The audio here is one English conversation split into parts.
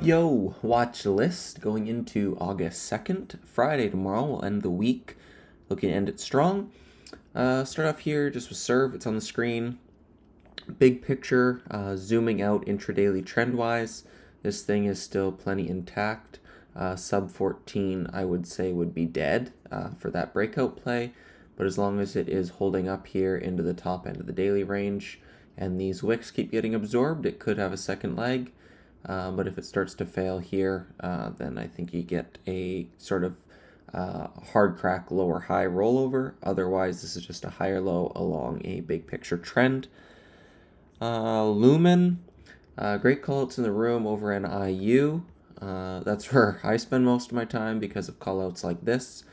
Yo, watch list going into August 2nd. Friday tomorrow. We'll end the week looking to end it strong. Start off here just with serve. It's on the screen. Big picture, zooming out intradaily trend wise. This thing is still plenty intact. Sub 14, I would say, would be dead for that breakout play. But as long as it is holding up here into the top end of the daily range and these wicks keep getting absorbed, it could have a second leg. But if it starts to fail here, then I think you get a sort of hard crack lower high rollover. Otherwise, this is just a higher low along a big picture trend. Lumen, great callouts in the room over in IU. That's where I spend most of my time because of callouts like this.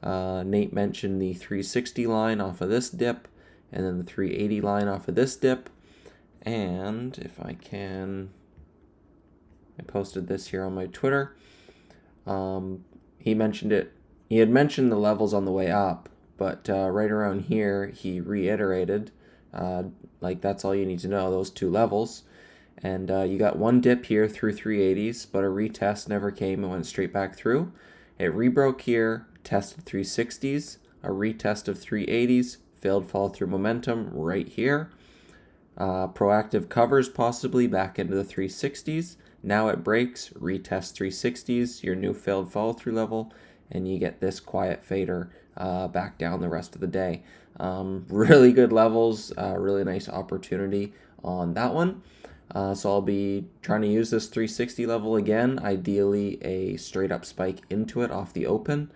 Nate mentioned the 360 line off of this dip, and then the 380 line off of this dip. And if I can, I posted this here on my Twitter. He mentioned it. He had mentioned the levels on the way up, but right around here, he reiterated, like that's all you need to know, those two levels. And you got one dip here through 380s, but a retest never came and went straight back through. It rebroke here, tested 360s, a retest of 380s, failed follow through momentum right here. Proactive covers possibly back into the 360s. Now it breaks, retest 360s, your new failed follow through level, and you get this quiet fader back down the rest of the day. Really good levels, really nice opportunity on that one. So I'll be trying to use this 360 level again, ideally a straight up spike into it off the open,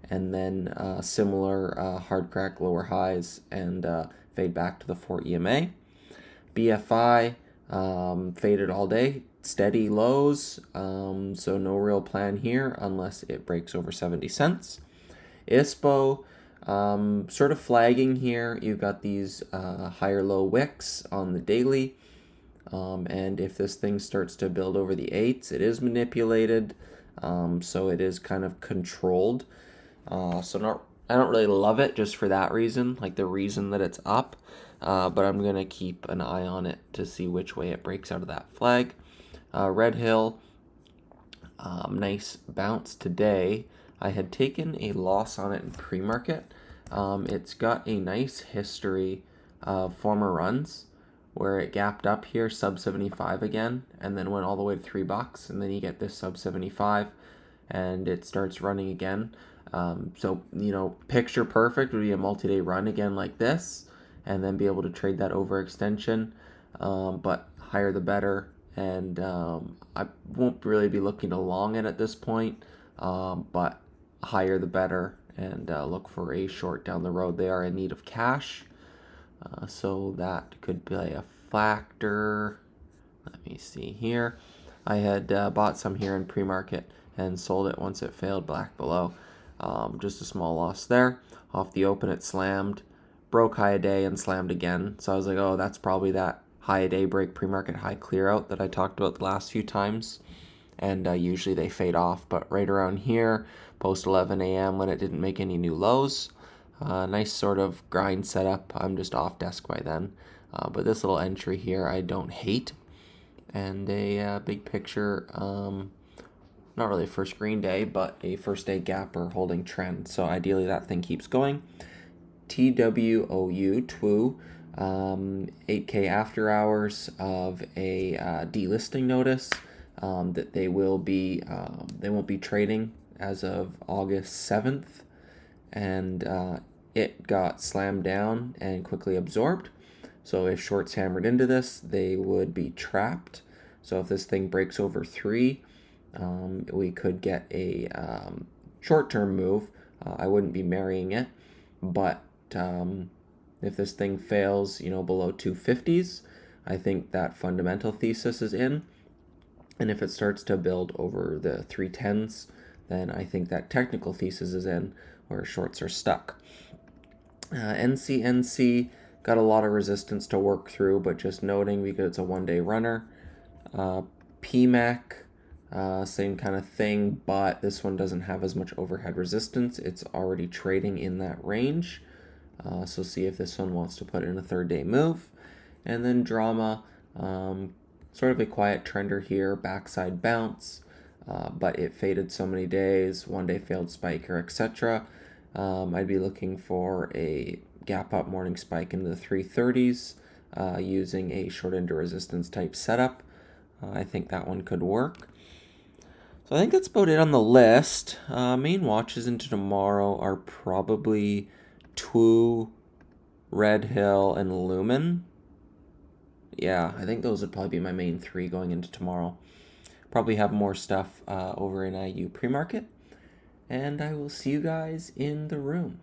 and then similar hard crack lower highs and fade back to the 4 EMA. BFI faded all day, steady lows, so no real plan here unless it breaks over 70 cents. ISPO, sort of flagging here. You've got these higher low wicks on the daily. And if this thing starts to build over the 8s, it is manipulated, so it is kind of controlled. I don't really love it just for that reason, like the reason that it's up, but I'm going to keep an eye on it to see which way it breaks out of that flag. Red Hill, nice bounce today. I had taken a loss on it in pre-market. It's got a nice history of former runs where it gapped up here sub 75 again and then went all the way to $3, and then you get this sub 75 and it starts running again. So picture perfect would be a multi-day run again like this, and then be able to trade that overextension, but higher the better. And I won't really be looking to long it at this point, but higher the better, and look for a short down the road. They are in need of cash. So that could play a factor. Let me see here. I had bought some here in pre-market and sold it once it failed black below. Just a small loss there. Off the open it slammed, broke high a day and slammed again. So I was like, oh, that's probably that high a day break pre-market high clear out that I talked about the last few times. And usually they fade off, but right around here, post 11 a.m. when it didn't make any new lows, nice sort of grind setup. I'm just off desk by then. But this little entry here I don't hate. And a big picture, not really a first green day, but a first day gapper holding trend. So ideally that thing keeps going. TWOU, 8K after hours of a delisting notice that they won't be trading as of August 7th. And it got slammed down and quickly absorbed. So if shorts hammered into this, they would be trapped. So if this thing breaks over 3, we could get a short-term move. I wouldn't be marrying it, but if this thing fails, below 250s, I think that fundamental thesis is in. And if it starts to build over the 310s, then I think that technical thesis is in, where shorts are stuck. NCNC got a lot of resistance to work through, but just noting because it's a one-day runner. PMAC, same kind of thing, but this one doesn't have as much overhead resistance. It's already trading in that range. So see if this one wants to put in a third-day move. And then Drama, sort of a quiet trender here, backside bounce. but it faded so many days, one day failed spike or etc. I'd be looking for a gap up morning spike into the 330s using a short into resistance type setup. I think that one could work. So I think that's about it on the list. Main watches into tomorrow are probably TWO, Red Hill, and Lumen. Yeah, I think those would probably be my main three going into tomorrow. Probably have more stuff over in IU pre-market. And I will see you guys in the room.